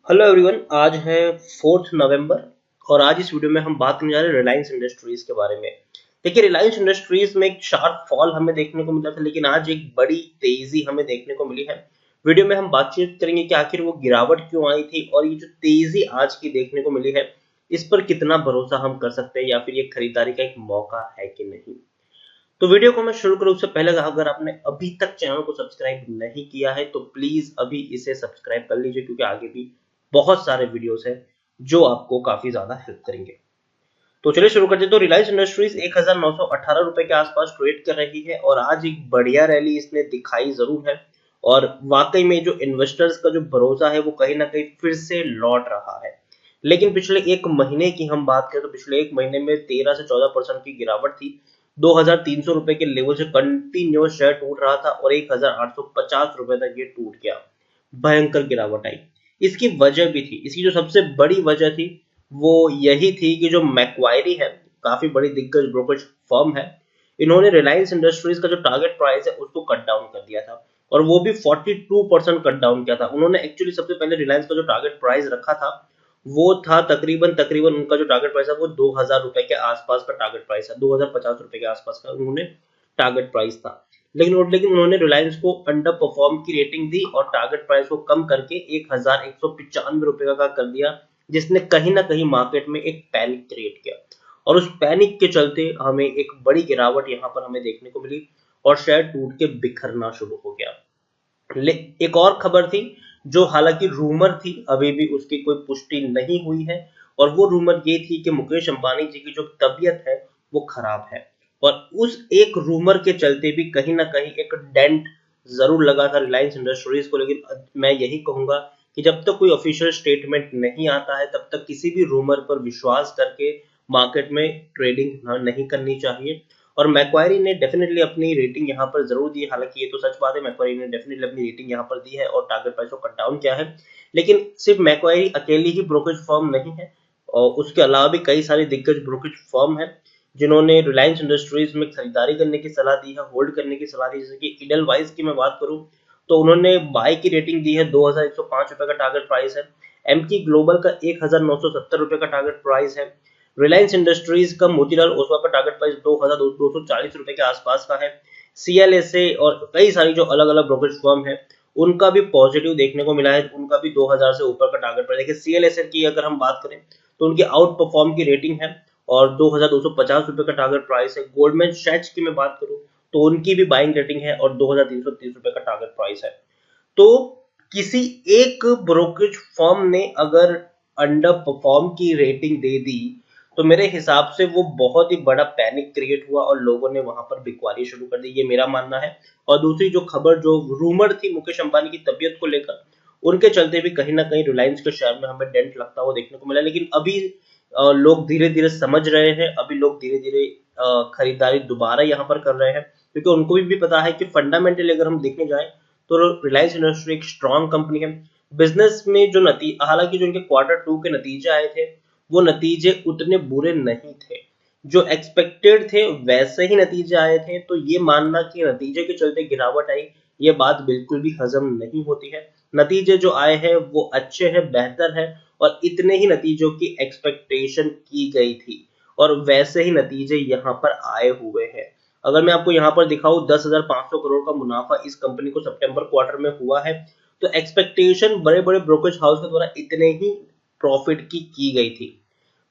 Hello everyone, आज है 4 नवंबर और आज इस वीडियो में हम बात करने जा रहे हैं रिलायंस इंडस्ट्रीज के बारे में। देखिए, रिलायंस इंडस्ट्रीज में एक शार्प फॉल हमें देखने को मिला था, लेकिन आज एक बड़ी तेजी हमें देखने को मिली है। वीडियो में हम बातचीत करेंगे कि आखिर वो गिरावट क्यों आई थी और ये जो तेजी आज की देखने को मिली है, इस पर कितना भरोसा हम कर सकते हैं या फिर ये खरीदारी का एक मौका है कि नहीं। तो वीडियो को मैं शुरू करूं उससे पहले अगर आपने अभी तक चैनल को सब्सक्राइब नहीं किया है तो प्लीज अभी इसे सब्सक्राइब कर लीजिए, क्योंकि आगे भी बहुत सारे वीडियोस हैं जो आपको काफी ज्यादा हेल्प करेंगे। तो चलिए शुरू करते हैं। तो रिलायंस इंडस्ट्रीज 1918 रुपए के आसपास ट्रेड कर रही है और आज एक बढ़िया रैली इसने दिखाई जरूर है। और वाकई में जो इन्वेस्टर्स का जो भरोसा है वो कहीं ना कहीं फिर से लौट रहा है। लेकिन पिछले एक महीने की हम बात करें तो पिछले एक महीने में 13 से 14% की गिरावट थी। 2300 रुपए के लेवल से कंटिन्यूस शेयर टूट रहा था और 1850 रुपए तक ये टूट गया। भयंकर गिरावट आई। इसकी वजह भी थी, इसकी जो सबसे बड़ी वजह थी वो यही थी कि जो मैक्वायरी है, काफी बड़ी दिग्गज ब्रोकरेज फर्म है, इन्होंने रिलायंस इंडस्ट्रीज का जो टारगेट प्राइस है उसको कट डाउन कर दिया था। और वो भी 42% कट डाउन किया था उन्होंने। एक्चुअली सबसे पहले रिलायंस का जो टारगेट प्राइस रखा था वो था तकरीबन तकरीबन उनका जो टारगेट प्राइस है वो 2000 रुपए के आसपास का टारगेट प्राइस है, 2050 रुपए के आसपास का उन्होंने टारगेट प्राइस था। लेकिन उन्होंने रिलायंस को अंडर परफॉर्म की रेटिंग दी और टारगेट प्राइस को कम करके 1195 रुपए का कर दिया, जिसने कहीं ना कहीं मार्केट में एक पैनिक क्रिएट किया। और उस पैनिक के चलते हमें एक बड़ी गिरावट यहाँ पर हमें देखने को मिली और शेयर टूट के बिखरना शुरू हो गया। एक और खबर थी जो हालांकि रूमर थी, अभी भी उसकी कोई पुष्टि नहीं हुई है। और वो रूमर ये थी कि मुकेश अंबानी जी की जो तबीयत है वो खराब है। और उस एक रूमर के चलते भी कहीं ना कहीं एक डेंट जरूर लगा था रिलायंस इंडस्ट्रीज को। लेकिन मैं यही कहूंगा कि जब तक कोई ऑफिशियल स्टेटमेंट नहीं आता है तब तक किसी भी रूमर पर विश्वास करके मार्केट में ट्रेडिंग नहीं करनी चाहिए। और मैक्वायरी ने डेफिनेटली अपनी रेटिंग यहाँ पर जरूर दी है। हालांकि ये तो सच बात है, मैक्वायरी ने डेफिनेटली अपनी रेटिंग यहाँ पर दी है और टारगेट प्राइस को कट डाउन किया है। लेकिन सिर्फ मैक्वायरी अकेली ही ब्रोकरेज फर्म नहीं है, और उसके अलावा भी कई सारे दिग्गज ब्रोकरेज फर्म है जिन्होंने रिलायंस इंडस्ट्रीज में खरीदारी करने की सलाह दी है, होल्ड करने की सलाह दी है। जैसे कि इडलवाइज की मैं बात करूं तो उन्होंने बाय की रेटिंग दी है, 2105 रुपए का टारगेट प्राइस है। एमकी ग्लोबल का 1970 रुपए का टारगेट प्राइस है। रिलायंस इंडस्ट्रीज का मोतीलाल ओसवाल का टारगेट प्राइस 2240 रुपए के आसपास का है। सीएलएसए और कई सारी जो अलग अलग ब्रोकरेज फर्म है उनका भी पॉजिटिव देखने को मिला है, उनका भी 2000 से ऊपर का टारगेट प्राइस। देखिए, सीएलएसए की अगर हम बात करें तो उनकी आउट परफॉर्म की रेटिंग है और 2250 रुपए का टारगेट प्राइस है। गोल्डमैन सैच्स की मैं बात करूं तो उनकी भी बाइंग रेटिंग है और 2330 रुपए का टारगेट प्राइस है। तो किसी एक ब्रोकरेज फर्म ने अगर अंडर परफॉर्म की रेटिंग दे दी तो मेरे हिसाब से वो बहुत ही बड़ा पैनिक क्रिएट हुआ और लोगों ने वहां पर बिकवाली शुरू कर दी, ये मेरा मानना है। और दूसरी जो खबर, जो रूमर थी मुकेश अंबानी की तबीयत को लेकर, उनके चलते भी कहीं ना कहीं रिलायंस के शेयर में हमें डेंट लगता हुआ देखने को मिला। लेकिन अभी लोग धीरे धीरे समझ रहे हैं, अभी लोग धीरे धीरे खरीदारी दोबारा यहाँ पर कर रहे हैं, क्योंकि उनको भी पता है कि फंडामेंटली अगर हम देखने जाए तो रिलायंस इंडस्ट्री एक स्ट्रॉन्ग कंपनी है। बिजनेस में जो हालांकि जो इनके Q2 के नतीजे आए थे वो नतीजे उतने बुरे नहीं थे, जो एक्सपेक्टेड थे वैसे ही नतीजे आए थे। तो ये मानना कि नतीजे के चलते गिरावट आई, ये बात बिल्कुल भी हजम नहीं होती है। नतीजे जो आए हैं वो अच्छे हैं, बेहतर है, और इतने ही नतीजों की एक्सपेक्टेशन की गई थी और वैसे ही नतीजे यहाँ पर आए हुए हैं। अगर मैं आपको यहाँ पर दिखाऊं, 10,500 करोड़ का मुनाफा इस कंपनी को सितंबर क्वार्टर में हुआ है। तो एक्सपेक्टेशन बड़े बड़े ब्रोकरेज हाउस के द्वारा इतने ही प्रॉफिट की गई थी।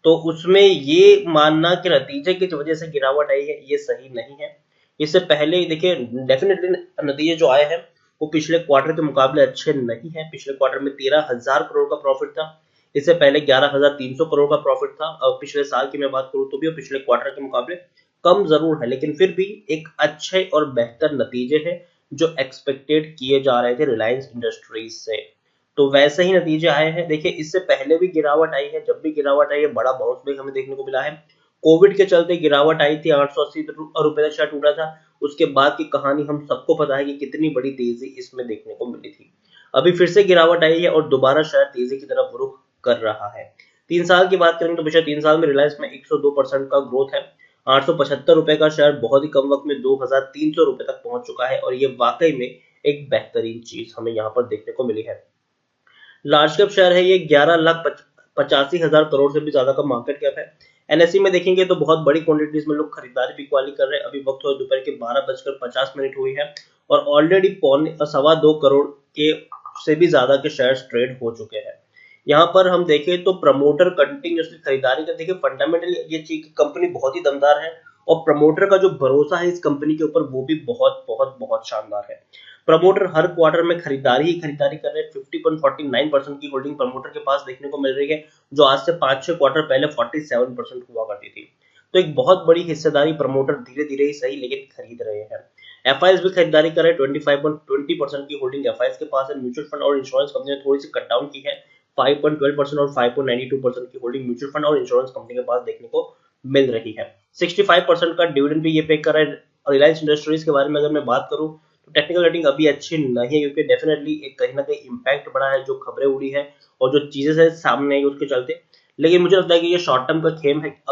तो उसमें ये मानना कि नतीजे की वजह से गिरावट आई है, ये सही नहीं है। इससे पहले देखिए, डेफिनेटली नतीजे जो आए हैं वो पिछले क्वार्टर के मुकाबले अच्छे नहीं है। पिछले क्वार्टर में 13,000 करोड़ का प्रॉफिट था, इससे पहले 11,300 करोड़ का प्रॉफिट था। और पिछले साल की मैं बात करूं तो भी पिछले क्वार्टर के मुकाबले कम जरूर है, लेकिन फिर भी एक अच्छे और बेहतर नतीजे हैं जो एक्सपेक्टेड किए जा रहे थे रिलायंस इंडस्ट्रीज से। तो वैसे ही नतीजे आए हैं। देखिए, इससे पहले भी गिरावट आई है, जब भी गिरावट आई है बड़ा बाउंस बैक हमें देखने को मिला है। कोविड के चलते गिरावट आई थी, 880 रुपए तक शेयर टूटा था। उसके बाद की कहानी हम सबको पता है कि कितनी बड़ी तेजी इसमें देखने को मिली थी। अभी फिर से गिरावट आई है और दोबारा शायद तेजी की तरफ रुख कर रहा है। 3 साल की बात करें तो पिछले 3 साल में रिलायंस में 102% का ग्रोथ है। 875 रुपए का शेयर बहुत ही कम वक्त में 2300 रुपए तक पहुंच चुका है और ये वाकई में एक बेहतरीन चीज हमें यहाँ पर देखने को मिली है। लार्ज कैप शेयर है ये, 11,85,000 करोड़ से भी ज्यादा का मार्केट कैप है। एनएससी में देखेंगे तो बहुत बड़ी क्वांटिटीज में लोग खरीदारी भी इक्वाली कर रहे हैं। अभी वक्त हुआ दोपहर के 12:50 हुई है और ऑलरेडी 2.25 करोड़ के से भी ज्यादा के शेयर्स ट्रेड हो चुके हैं। यहाँ पर हम देखें तो प्रमोटर कंटिन्यूसली खरीदारी कर, देखिए फंडामेंटली ये चीज कंपनी बहुत ही दमदार है और प्रमोटर का जो भरोसा है इस कंपनी के ऊपर वो भी बहुत बहुत बहुत शानदार है। प्रमोटर हर क्वार्टर में खरीदारी ही खरीदारी कर रहे हैं। 50.49% की होल्डिंग प्रमोटर के पास देखने को मिल रही है, जो आज से 5-6 क्वार्टर पहले 47% हुआ करती थी। तो एक बहुत बड़ी हिस्सेदारी प्रमोटर धीरे धीरे ही सही लेकिन खरीद रहे हैं। एफआईएस भी खरीदारी कर रहे हैं, 25.20% की होल्डिंग एफआईएस के पास है। म्यूचुअल फंड और इंश्योरेंस कंपनी ने थोड़ी सी कट डाउन की है, 5.12% और 5.92% की होल्डिंग म्यूचुअल फंड और इंश्योरेंस कंपनी के पास देखने को मिल रही है। 65% का डिविडेंड भी ये पे कर रहा है। रिलायंस इंडस्ट्रीज के बारे में अगर मैं बात करूं तो टेक्निकल रेटिंग अभी अच्छी नहीं है, क्योंकि डेफिनेटली एक कहीं ना कहीं इम्पैक्ट बड़ा है, जो खबरें उड़ी है और जो चीजें है सामने आई उसके चलते। लेकिन मुझे लगता है कि ये शॉर्ट टर्म का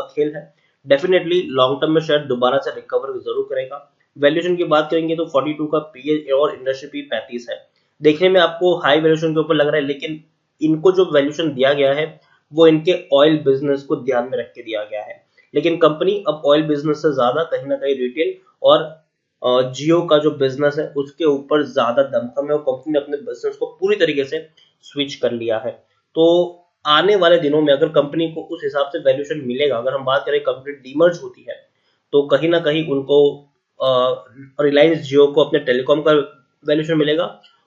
खेल है। डेफिनेटली लॉन्ग टर्म में शायद दोबारा से रिकवर जरूर करेगा। वैल्यूएशन की बात करेंगे तो 42 का पीए और इंडस्ट्री पी 35 है। देखने में आपको हाई वैल्यूएशन के ऊपर लग रहा है, लेकिन इनको जो वैल्यूएशन दिया गया है वो इनके ऑयल बिजनेस को ध्यान में रख के दिया गया है। लेकिन कंपनी अब ऑयल बिजनेस से ज्यादा कहीं ना कहीं रिटेल और जियो का जो बिजनेस है उसके ऊपर ज्यादा दमखम है और कंपनी ने अपने बिजनेस को पूरी तरीके से स्विच कर लिया है। तो आने वाले दिनों में अगर कंपनी को उस हिसाब से वैल्यूएशन मिलेगा, अगर हम बात करें कंपनी डीमर्ज होती है तो कहीं ना कहीं उनको रिलायंस जियो को अपने टेलीकॉम का वैल्यूएशन मिलेगा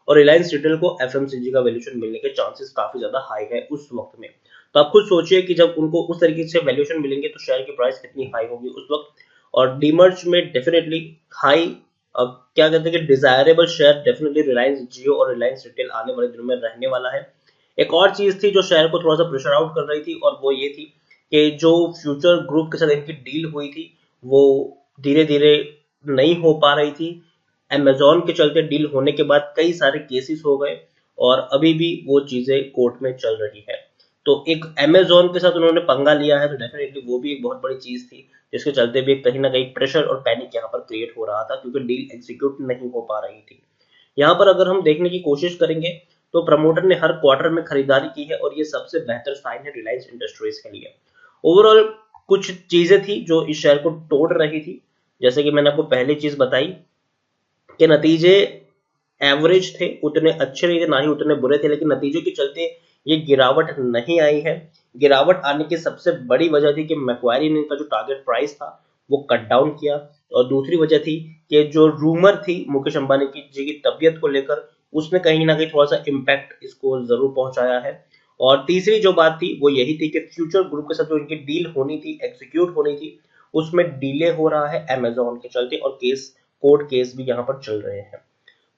और रिलायंस रिटेल को एफएमसीजी का वैल्यूएशन मिलने के चांसेस काफी ज्यादा हाई है उस वक्त में। तो आप खुद सोचिए कि जब उनको उस तरीके से वैल्यूएशन मिलेंगे तो शेयर की प्राइस कितनी हाई होगी उस वक्त। और डीमर्ज में डेफिनेटली हाई क्या कहते हैं कि डिजायरेबल शेयर डेफिनेटली रिलायंस जियो और रिलायंस रिटेल आने वाले दिनों में रहने वाला है। एक और चीज थी जो शेयर को थोड़ा सा प्रेशर आउट कर रही थी और वो ये थी कि जो फ्यूचर ग्रुप के साथ इनकी डील हुई थी वो धीरे धीरे नहीं हो पा रही थी। अमेजोन के चलते डील होने के बाद कई सारे केसेस हो गए और अभी भी वो चीजें कोर्ट में चल रही है। तो एक अमेजोन के साथ उन्होंने पंगा लिया है तो डेफिनेटली वो भी एक बहुत बड़ी चीज थी, जिसके चलते भी कहीं ना कहीं प्रेशर और पैनिक यहाँ पर क्रिएट हो रहा था क्योंकि डील एग्जीक्यूट नहीं हो पा रही थी। यहाँ पर अगर हम देखने की कोशिश करेंगे तो प्रमोटर ने हर क्वार्टर में खरीदारी की है और ये सबसे बेहतर साइन है रिलायंस इंडस्ट्रीज के लिए। ओवरऑल कुछ चीजें थी जो इस शेयर को तोड़ रही थी, जैसे कि मैंने आपको पहली चीज बताई कि नतीजे एवरेज थे, उतने अच्छे नहीं थे ना ही उतने बुरे थे, लेकिन नतीजों के चलते ये गिरावट नहीं आई है। गिरावट आने की सबसे बड़ी वजह थी कि मैक्वायरी ने इनका जो टारगेट प्राइस था वो कट डाउन किया और दूसरी वजह थी कि जो रूमर थी मुकेश अंबानी की जी की तबीयत को लेकर उसने कहीं ना कहीं थोड़ा सा इम्पैक्ट इसको जरूर पहुंचाया है। और तीसरी जो बात थी वो यही थी कि फ्यूचर ग्रुप के साथ जो इनकी डील होनी थी एग्जीक्यूट होनी थी उसमें डिले हो रहा है अमेजोन के चलते और कोर्ट केस भी यहाँ पर चल रहे हैं।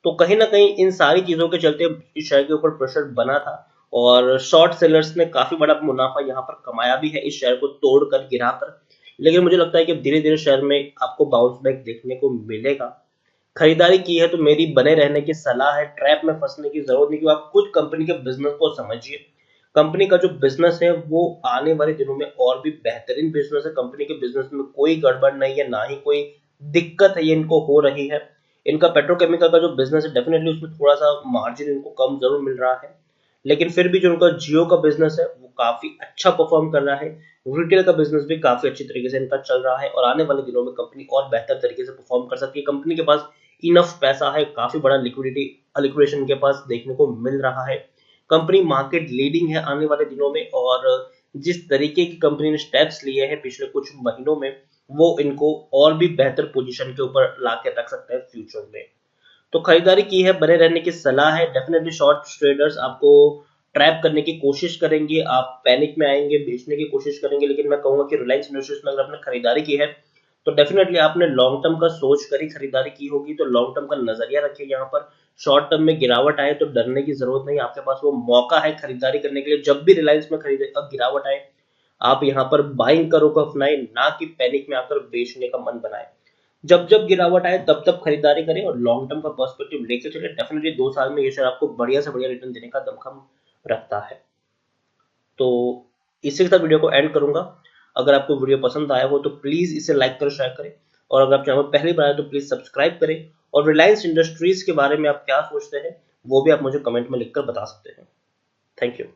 तो कहीं ना कहीं इन सारी चीजों के चलते इस शेयर के ऊपर प्रेशर बना था और शॉर्ट सेलर्स ने काफी बड़ा मुनाफा यहाँ पर कमाया भी है इस शेयर को तोड़कर गिराकर। लेकिन मुझे लगता है कि धीरे धीरे शेयर में आपको बाउंस बैक देखने को मिलेगा। खरीदारी की है तो मेरी बने रहने की सलाह है, ट्रैप में फंसने की जरूरत नहीं, क्योंकि आप खुद कंपनी के बिजनेस को समझिए। कंपनी का जो बिजनेस है वो आने वाले दिनों में और भी बेहतरीन बिजनेस है। कंपनी के बिजनेस में कोई गड़बड़ नहीं है, ना ही कोई दिक्कत है ये इनको हो रही है। इनका पेट्रोकेमिकल का जो बिजनेस है डेफिनेटली उसमें थोड़ा सा मार्जिन इनको कम जरूर मिल रहा है, लेकिन फिर भी जो उनका जियो का बिजनेस है वो काफी अच्छा परफॉर्म कर रहा है। रिटेल का बिजनेस भी काफी अच्छी तरीके से इनका चल रहा है और आने वाले दिनों में कंपनी और बेहतर तरीके से परफॉर्म कर सकती है। कंपनी के पास इनफ पैसा है, काफी बड़ा लिक्विडेशन के पास देखने को मिल रहा है। कंपनी मार्केट लीडिंग है आने वाले दिनों में और जिस तरीके की कंपनी ने स्टेप्स लिए हैं पिछले कुछ महीनों में वो इनको और भी बेहतर पोजीशन के ऊपर ला के रख सकता है फ्यूचर में। तो खरीदारी की है, बने रहने की सलाह है। डेफिनेटली शॉर्ट ट्रेडर्स आपको ट्रैप करने की कोशिश करेंगे, आप पैनिक में आएंगे, बेचने की कोशिश करेंगे, लेकिन मैं कहूंगा कि रिलायंस इंडस्ट्रीज में अगर आपने खरीदारी की है तो डेफिनेटली आपने लॉन्ग टर्म का सोच कर ही खरीदारी की होगी। तो लॉन्ग टर्म का नजरिया रखिए, यहाँ पर शॉर्ट टर्म में गिरावट आए तो डरने की जरूरत नहीं, आपके पास वो मौका है खरीदारी करने के लिए। जब भी रिलायंस में गिरावट आए आप यहाँ पर बाइंग करो को अपनाए, ना कि पैनिक में आकर बेचने का मन बनाए। जब जब गिरावट आए तब तब खरीदारी करें और लॉन्ग टर्म का पर्सपेक्टिव लेके चले। डेफिनेटली 2 साल में ये शेयर आपको बढ़िया से बढ़िया रिटर्न देने का दमखम रखता है। तो इसी के साथ वीडियो को एंड करूंगा। अगर आपको वीडियो पसंद आया हो तो प्लीज इसे लाइक करें, शेयर करें और अगर आप चैनल पर पहली बार आए तो प्लीज सब्सक्राइब करें। और रिलायंस इंडस्ट्रीज के बारे में आप क्या सोचते हैं वो भी आप मुझे कमेंट में लिखकर बता सकते हैं। Thank you.